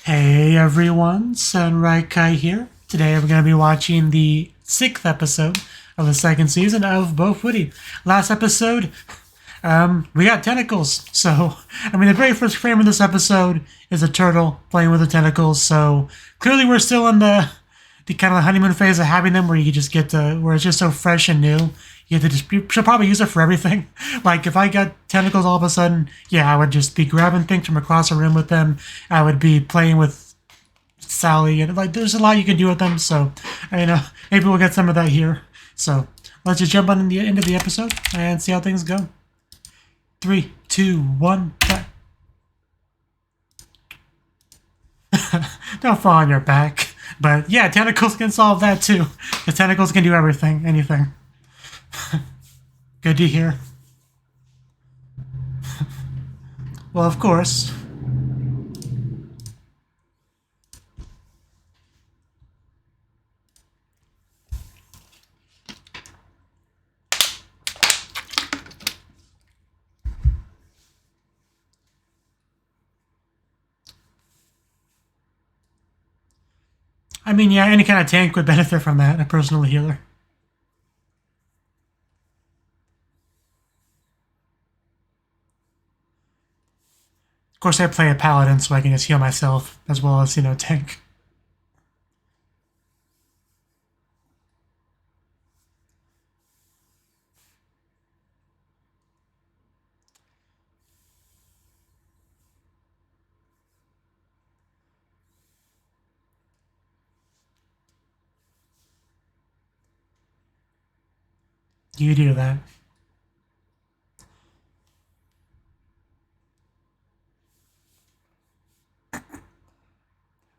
Hey everyone, Yōkai here. Today we're going to be watching the 6th episode of the 2nd season of BOFURI. Last episode, we got tentacles. So, the very first frame of this episode is a turtle playing with the tentacles. So, clearly we're still in the kind of honeymoon phase of having them where you just get to, where it's just so fresh and new. You should probably use it for everything. Like, if I got tentacles all of a sudden, yeah, I would just be grabbing things from across the room with them. I would be playing with Sally, and, like, there's a lot you can do with them, so, maybe we'll get some of that here. So, let's just jump on into the episode and see how things go. 3, 2, 1, go. Don't fall on your back. But, yeah, tentacles can solve that, too. The tentacles can do everything, anything. Good to hear. Well, of course. Yeah, any kind of tank would benefit from that, a personal healer. Of course, I play a paladin, so I can just heal myself, as well as, tank. You do that.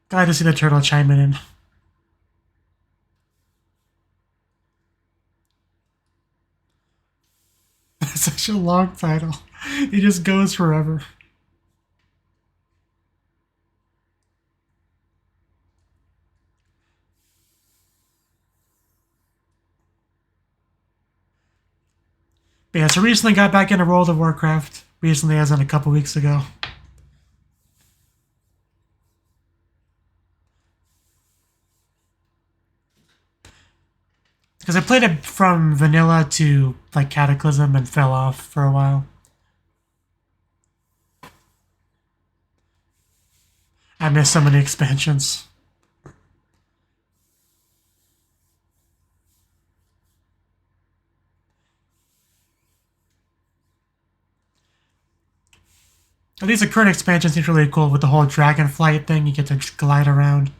Glad to see the turtle chiming in. Such a long title. It just goes forever. But yeah, so recently got back into World of Warcraft. Recently, as in a couple weeks ago. Because I played it from vanilla to, like, Cataclysm and fell off for a while. I missed some of the expansions. At least the current expansion seems really cool with the whole dragon flight thing. You get to just glide around.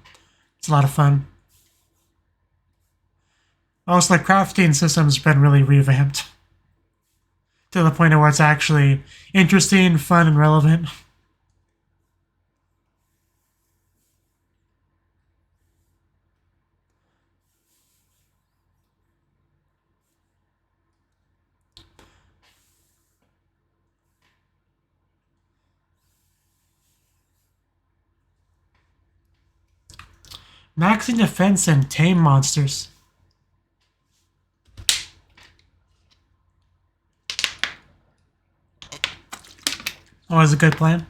It's a lot of fun. Also, the crafting system's been really revamped. To the point where it's actually interesting, fun, and relevant. Maxing defense and tame monsters. Always a good plan.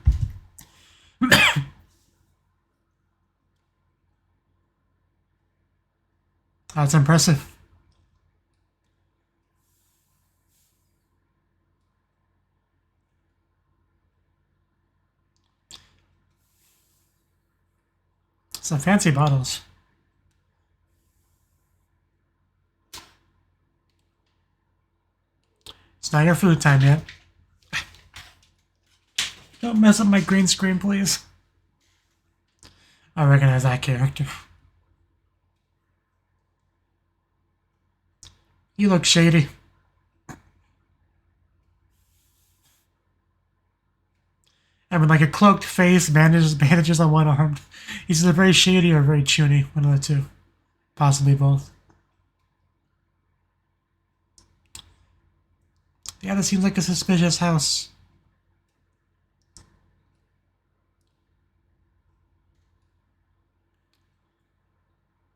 That's impressive. Some fancy bottles. It's not your food time yet. Don't mess up my green screen, please. I recognize that character. You look shady. Like a cloaked face, bandages on one arm. He's either very shady or very chuny, one of the two. Possibly both. Yeah, this seems like a suspicious house.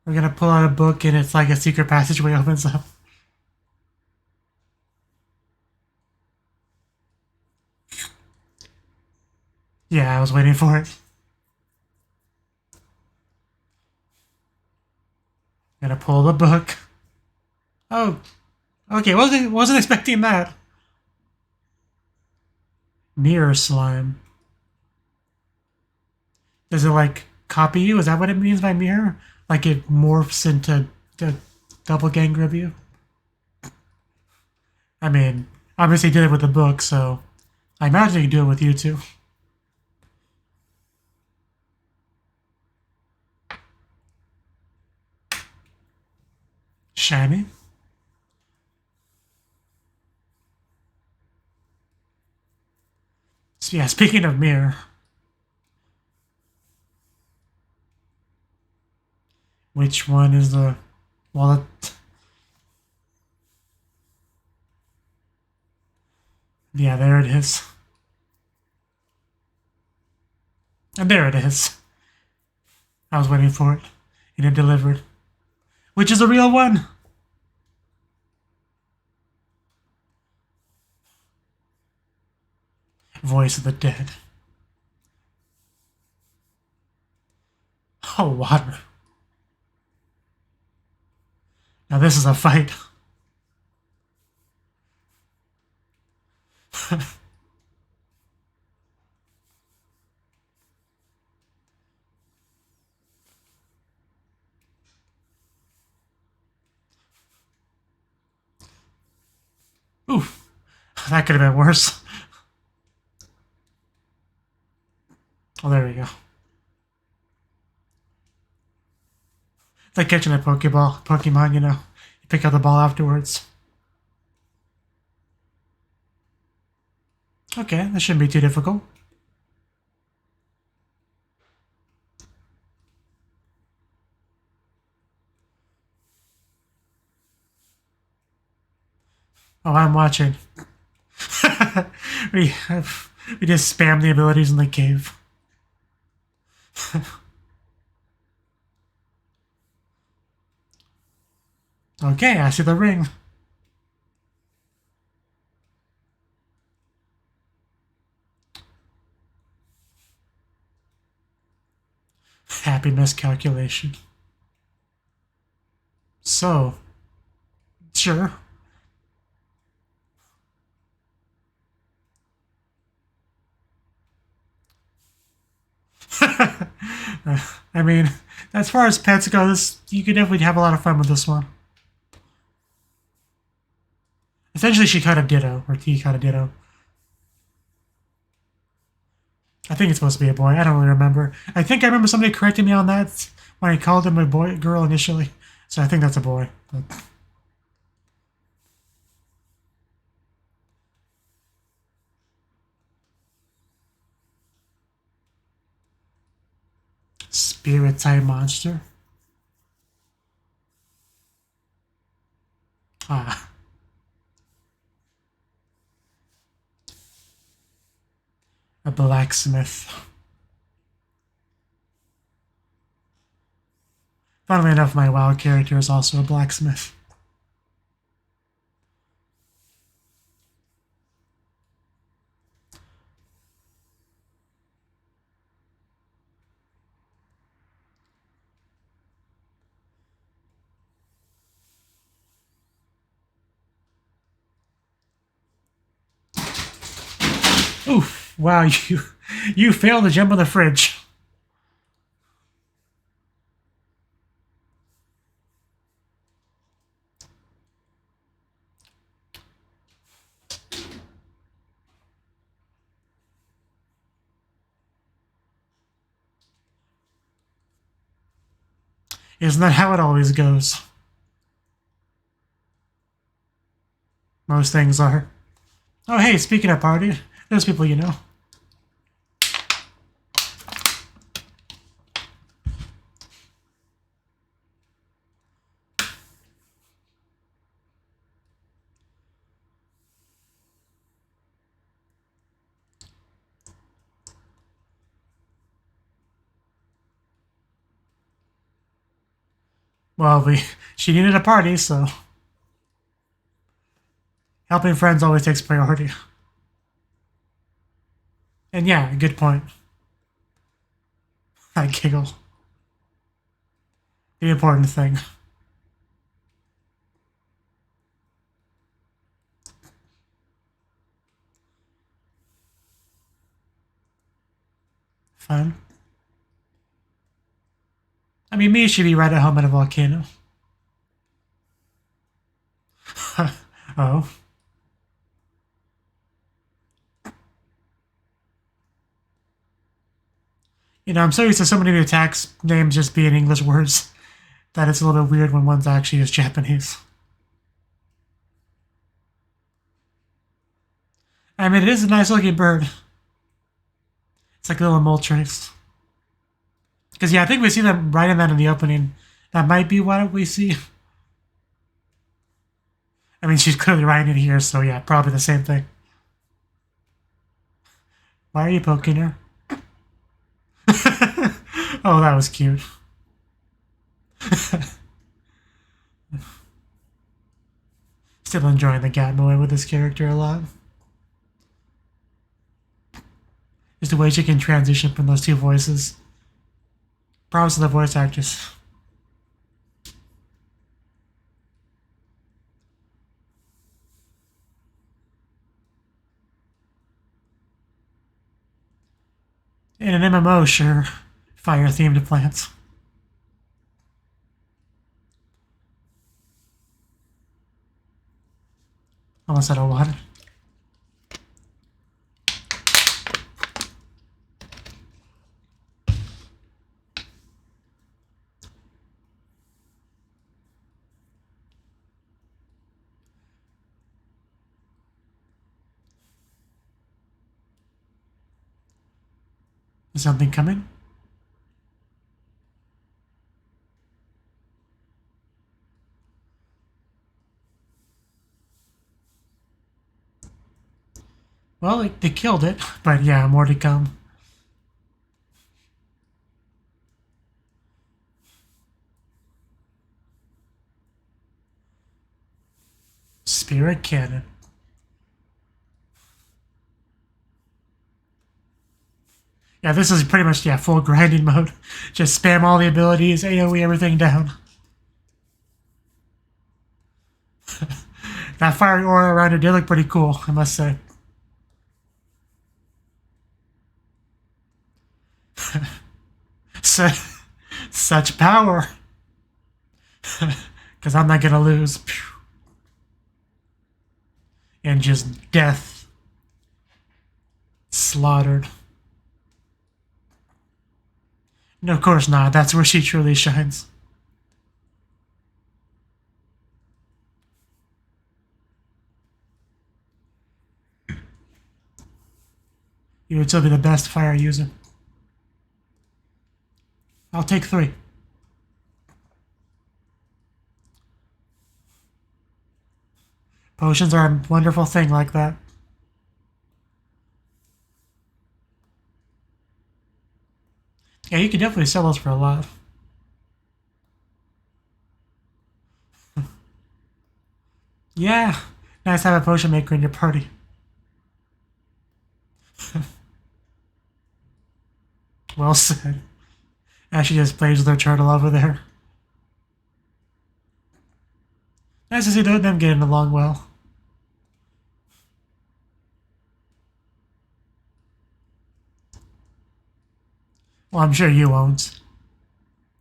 We're gonna pull out a book and it's like a secret passageway opens up. Yeah, I was waiting for it. Gonna pull the book. Oh, okay. Wasn't expecting that. Mirror slime. Does it like copy you? Is that what it means by mirror? Like it morphs into the double gang review? I mean, obviously did it with the book, so I imagine you can do it with you too. Shiny. So yeah, speaking of mirror. Which one is the wallet? Yeah, there it is. And there it is. I was waiting for it. And it delivered. Which is a real one? Voice of the dead. Oh, water. Now this is a fight. Oof. That could have been worse. Oh, there we go. It's like catching a Pokemon, you know. You pick up the ball afterwards. Okay, that shouldn't be too difficult. Oh, I'm watching. we just spam the abilities in the cave. Okay, I see the ring. Happy miscalculation. So, sure. I mean, as far as pets go, you could definitely have a lot of fun with this one. Essentially, she kind of ditto, or he kind of ditto. I think it's supposed to be a boy. I don't really remember. I think I remember somebody correcting me on that when I called him a girl initially. So I think that's a boy. But... Spirit type monster. Ah. A blacksmith. Funnily enough, my WoW character is also a blacksmith. Oof! Wow, you failed to jump on the fridge. Isn't that how it always goes? Most things are. Oh, hey, speaking of party, those people you know. Well, she needed a party, so helping friends always takes priority. And yeah, good point. I giggle. The important thing. mean, me should be right at home at a volcano. Oh. You know, I'm so used to so many attacks names just being English words that it's a little bit weird when one's actually just Japanese. I mean, it is a nice looking bird. It's like a little mole trace. Because, yeah, I think we see them writing that in the opening. That might be what we see. I mean, she's clearly writing it here, so yeah, probably the same thing. Why are you poking her? Oh, that was cute. Still enjoying the Gatmoe with this character a lot. Just the way she can transition from those two voices. Props to the voice actress. In an MMO, sure. Fire-themed plants. Almost out of water. Is something coming? Well, they killed it, but yeah, more to come. Spirit Cannon. Yeah, this is pretty much, yeah, full grinding mode. Just spam all the abilities, AoE everything down. That fiery aura around it did look pretty cool, I must say. Such power. Because I'm not gonna lose. And just death. Slaughtered. No, of course not. That's where she truly shines. You would still be the best fire user. I'll take 3. Potions are a wonderful thing like that. Yeah, you can definitely sell those for a lot. Yeah, nice to have a potion maker in your party. Well said. Actually just plays with their turtle over there. Nice to see them getting along well. Well, I'm sure you won't.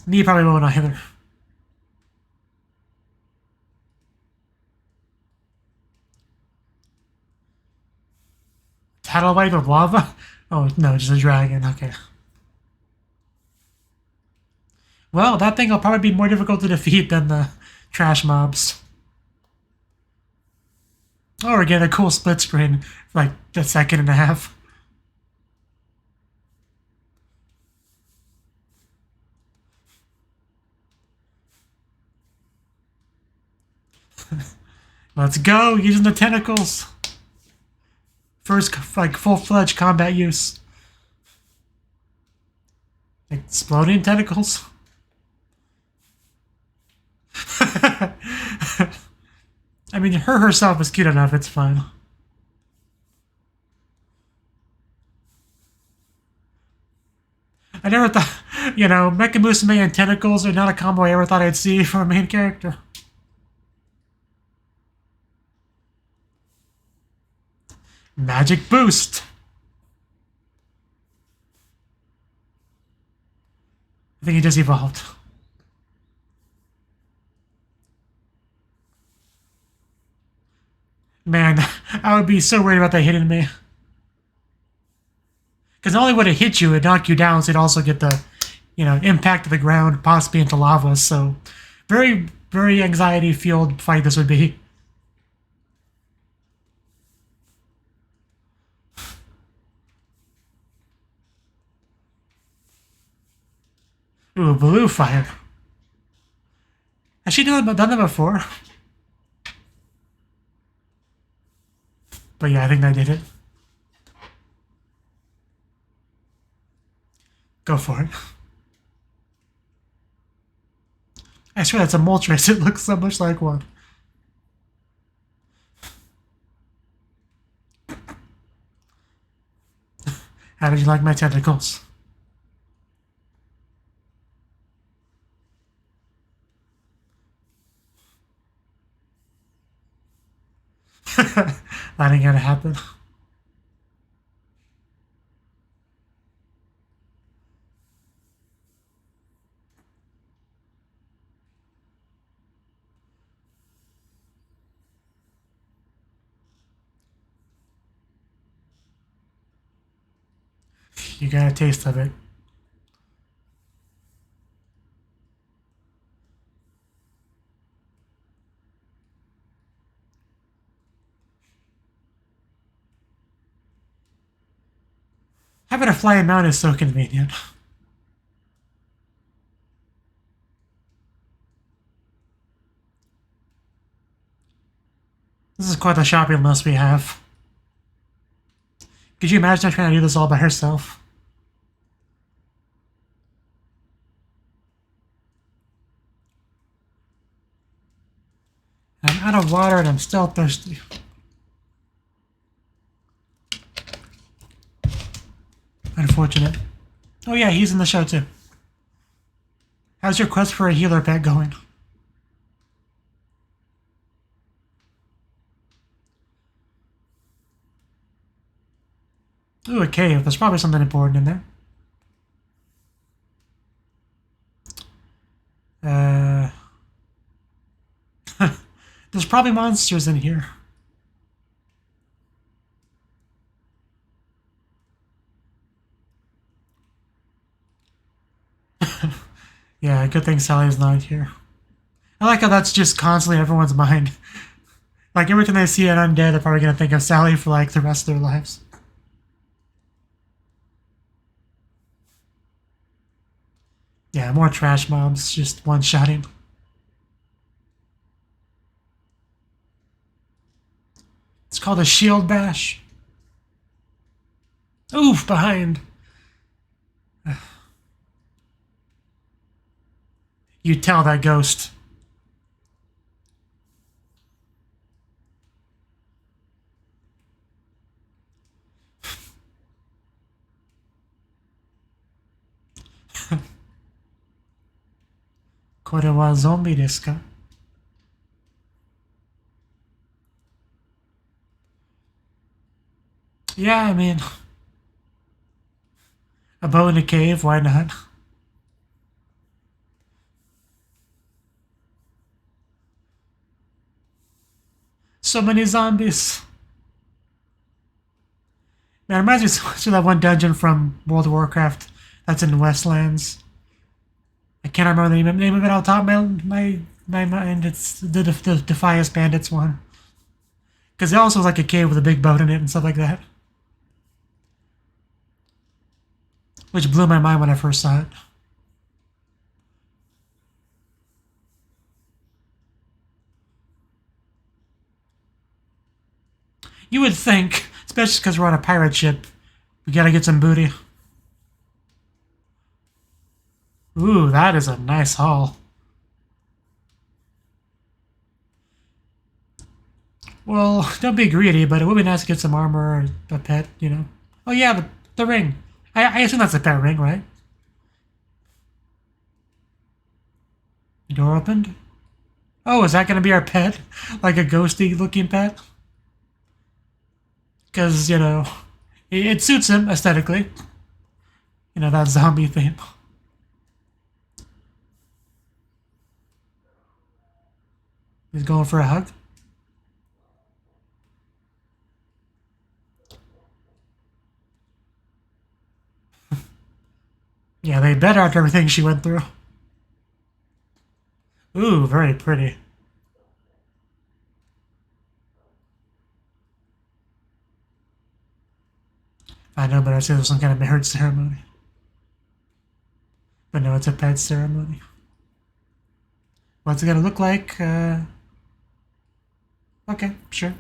Me probably won't either. Tidal wave of lava? Oh, no, just a dragon. Okay. Well, that thing will probably be more difficult to defeat than the trash mobs. Or get a cool split screen for like a second and a half. Let's go, using the tentacles. First, like, full-fledged combat use. Exploding tentacles. I mean, her herself is cute enough, it's fine. I never thought, you know, Mecha Musume and tentacles are not a combo I ever thought I'd see for a main character. Magic boost. I think he just evolved. Man, I would be so worried about that hitting me. Because not only would it hit you, it'd knock you down, so it'd also get the, impact of the ground, possibly into lava. So, very, very anxiety-fueled fight this would be. Ooh, blue fire. Has she done that before? But yeah, I think I did it. Go for it. I swear that's a Moltres. It looks so much like one. How did you like my tentacles? That ain't gonna happen. You got a taste of it. Having a flying mount is so convenient. This is quite the shopping list we have. Could you imagine her trying to do this all by herself? I'm out of water and I'm still thirsty. Unfortunate. Oh yeah, he's in the show too. How's your quest for a healer pet going? Ooh, a cave. There's probably something important in there. There's probably monsters in here. Yeah, good thing Sally's not here. I like how that's just constantly in everyone's mind. Like, every time they see an undead, they're probably going to think of Sally for, like, the rest of their lives. Yeah, more trash mobs, just one-shotting. It's called a shield bash. Oof, behind. You tell that ghost. Kore wa zombie desu ka? Yeah, I mean, a bow in a cave, why not? So many zombies. Man, it reminds me so much of that one dungeon from World of Warcraft that's in the Westlands. I can't remember the name of it off the top of my mind. It's the Defias Bandits one. Because it also was like a cave with a big boat in it and stuff like that. Which blew my mind when I first saw it. You would think, especially because we're on a pirate ship, we gotta get some booty. Ooh, that is a nice haul. Well, don't be greedy, but it would be nice to get some armor or a pet, you know. Oh yeah, the ring. I assume that's a pet ring, right? The door opened? Oh, is that gonna be our pet? Like a ghosty looking pet? Because, you know, it suits him aesthetically. You know, that zombie theme. He's going for a hug. Yeah, they better after everything she went through. Ooh, very pretty. I know, but I said it was some kind of marriage ceremony. But no, it's a pet ceremony. What's it gonna look like? Okay, sure.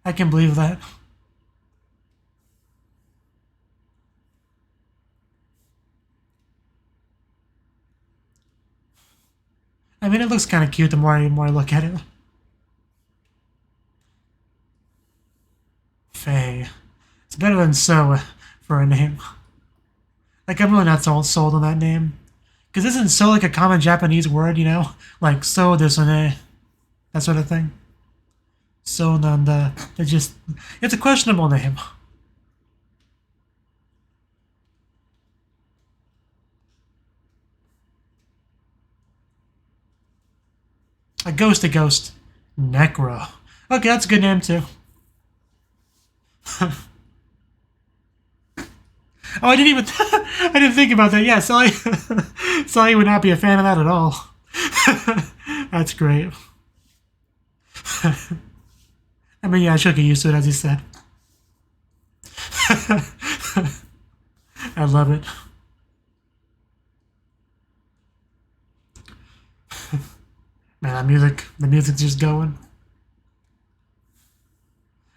I can believe that. I mean, it looks kind of cute the more I look at it. Faye. It's better than So for a name. Like, I'm really not sold on that name. Because isn't So like a common Japanese word, you know? Like, so desune. That sort of thing. So nanda. It's a questionable name. A ghost. Necro. Okay, that's a good name too. Oh, I didn't think about that. Yeah, Sally would not be a fan of that at all. That's great. I mean, yeah, she'll get used to it, as you said. I love it. Man, the music's just going.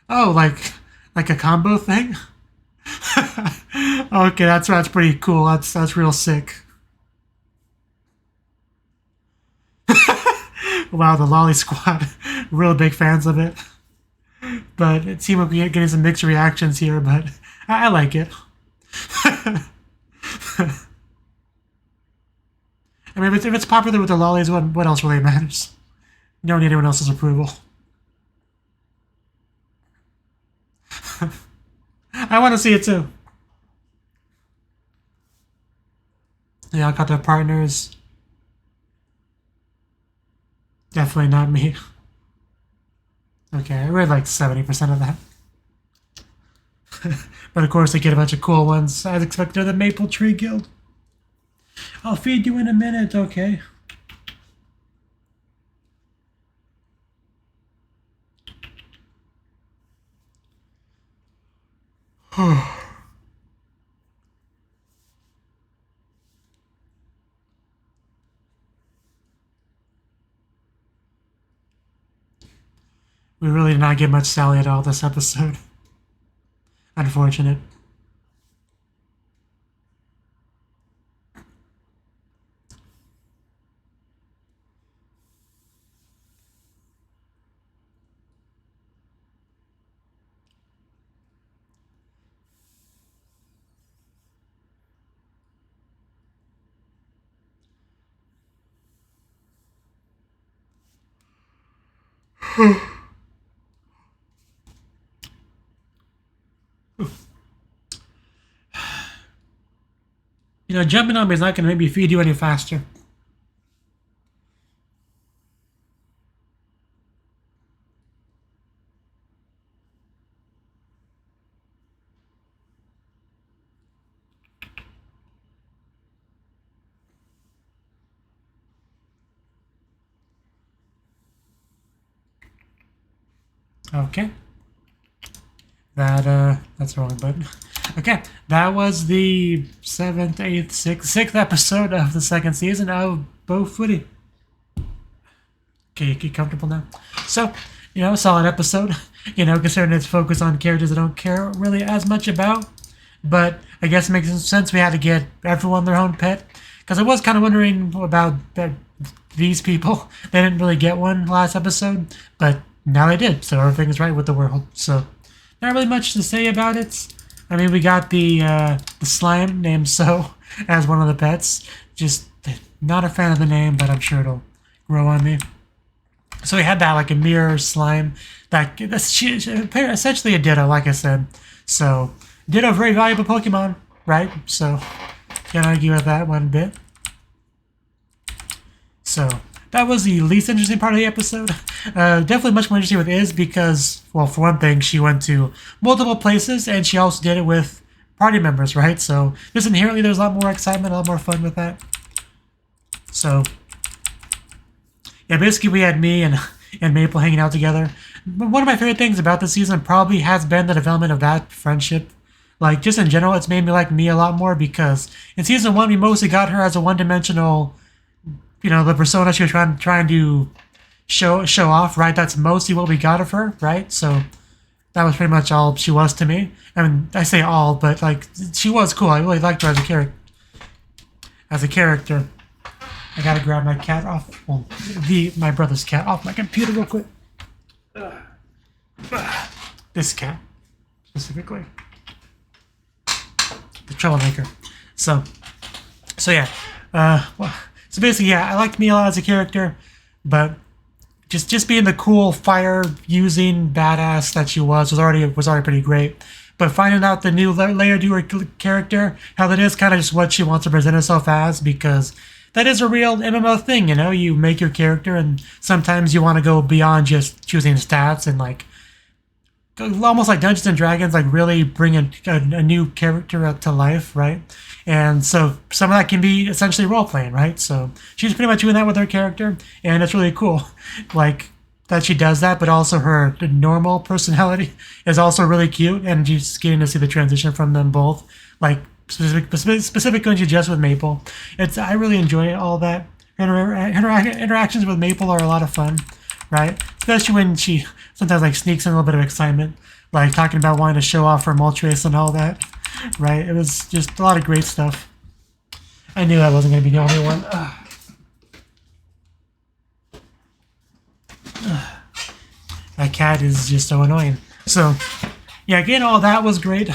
Oh, like a combo thing? Okay, that's pretty cool. That's real sick. Wow, the Lolly Squad, real big fans of it. But it seemed like we're getting some mixed reactions here, but I like it. I mean, if it's popular with the lollies, what else really matters? You don't need anyone else's approval. I want to see it too. Yeah, I got their partners. Definitely not me. Okay, I read like 70% of that. But of course, they get a bunch of cool ones. As expected, the Maple Tree Guild. I'll feed you in a minute, okay? We really did not get much Sally at all this episode. Unfortunate. You know, jumping on me is not going to make me feed you any faster. Okay. That's the wrong button. Okay, that was the 7th, 8th, 6th episode of the 2nd season of BOFURI. Okay, you get comfortable now. So, you know, solid episode. You know, considering its focus on characters I don't care really as much about. But I guess it makes sense we had to get everyone their own pet. Because I was kind of wondering about these people. They didn't really get one last episode, but now they did. So everything's right with the world. So, not really much to say about it. I mean, we got the slime named So as one of the pets. Just not a fan of the name, but I'm sure it'll grow on me. So we had that, like a mirror slime. That's essentially a Ditto, like I said. So, Ditto, very valuable Pokemon, right? So, can't argue with that one bit. So, that was the least interesting part of the episode. Definitely much more interesting with Iz because, well, for one thing, she went to multiple places and she also did it with party members, right? So just inherently there's a lot more excitement, a lot more fun with that. So yeah, basically we had me and Maple hanging out together. But one of my favorite things about this season probably has been the development of that friendship. Like, just in general, it's made me like me a lot more, because in season 1, we mostly got her as a one-dimensional, you know, the persona she was trying to show off, right? That's mostly what we got of her, right? So that was pretty much all she was to me. I mean, I say all, but like, she was cool. I really liked her as a character. I gotta grab my cat off, well, my brother's cat off my computer real quick. This cat, specifically. The troublemaker. So yeah. So basically, yeah, I liked Mila as a character, but just being the cool fire-using badass that she was already pretty great. But finding out the new layer to her character, how that is kind of just what she wants to present herself as, because that is a real MMO thing, you know? You make your character, and sometimes you want to go beyond just choosing stats and, like, almost like Dungeons and Dragons, like really bring a new character to life, right? And so some of that can be essentially role-playing, right? So she's pretty much doing that with her character, and it's really cool, like, that she does that, but also her normal personality is also really cute, and just getting to see the transition from them both, like, specific when she just with Maple. I really enjoy all that. Interactions with Maple are a lot of fun, right? Especially when she sometimes like sneaks in a little bit of excitement, like talking about wanting to show off her Moltres and all that, right? It was just a lot of great stuff. I knew I wasn't going to be the only one. That cat is just so annoying. So, yeah, again, all that was great.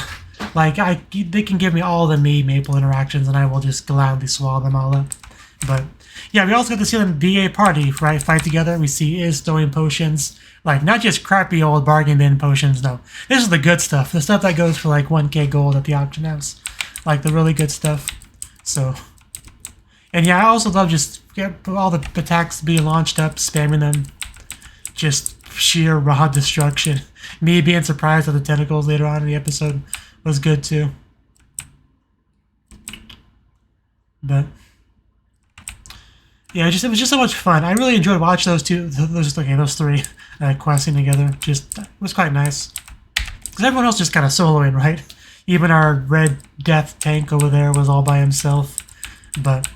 Like, they can give me all the Maple interactions, and I will just gladly swallow them all up. But yeah, we also got to see them be a party, right? Fight together. We see Iz throwing potions, like not just crappy old bargain bin potions. No, this is the good stuff. The stuff that goes for like 1k gold at the auction house, like the really good stuff. So, and yeah, I also love just all the attacks being launched up, spamming them, just sheer raw destruction. Me being surprised at the tentacles later on in the episode was good too. But yeah, it was just so much fun. I really enjoyed watching those three questing together. Just, it was quite nice. Because everyone else just kind of soloing, right? Even our Red Death tank over there was all by himself. But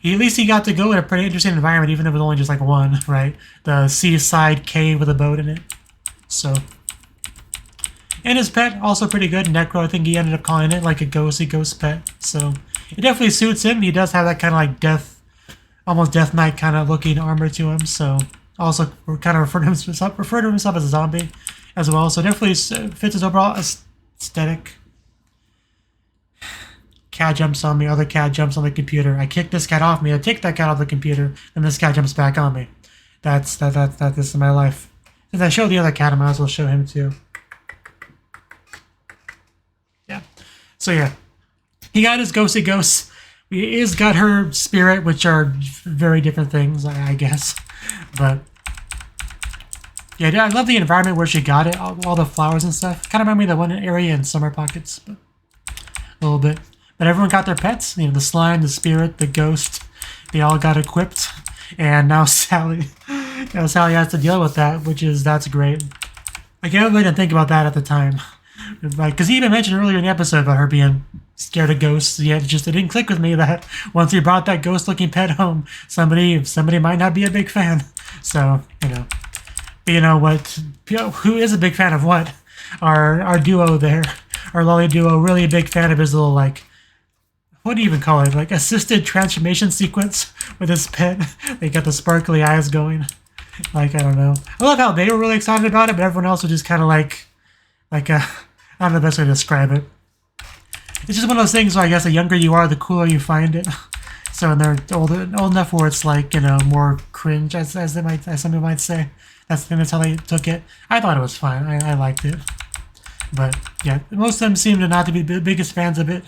at least he got to go in a pretty interesting environment, even if it was only just like one, right? The seaside cave with a boat in it. So, and his pet, also pretty good. Necro, I think he ended up calling it, like a ghostly ghost pet. So, it definitely suits him. He does have that kind of like almost Death Knight kind of looking armor to him. So, also kind of refer to himself as a zombie as well. So, definitely fits his overall aesthetic. Cat jumps on me, other cat jumps on the computer. I kick this cat off me, I take that cat off the computer, and this cat jumps back on me. This is my life. Since I showed the other cat, I might as well show him too. Yeah. So yeah. He got his ghostly ghosts. He's got her spirit, which are very different things, I guess. But yeah, I love the environment where she got it, all the flowers and stuff. Kind of reminded me of the one area in Summer Pockets, but a little bit. But everyone got their pets, you know, the slime, the spirit, the ghost. They all got equipped, and now Sally has to deal with that, that's great. I can't really didn't think about that at the time, like, because he even mentioned earlier in the episode about her being scared of ghosts. Yet it didn't click with me that once he brought that ghost-looking pet home, somebody might not be a big fan. So who is a big fan of what? Our duo there, our lolly duo, really a big fan of his little like. What do you even call it? Like assisted transformation sequence with his pet. They got the sparkly eyes going. Like, I don't know. I love how they were really excited about it, but everyone else was just kind of like I don't know the best way to describe it. It's just one of those things where I guess the younger you are, the cooler you find it. So when they're old enough where it's like, more cringe, as some people might say. That's how they took it. I thought it was fine. I liked it. But yeah, most of them seem to not to be the biggest fans of it.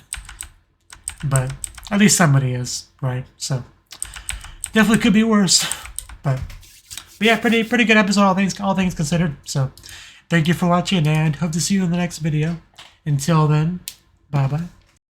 But at least somebody is, right? So definitely could be worse. But yeah, pretty good episode, all things considered. So thank you for watching, and hope to see you in the next video. Until then, bye-bye.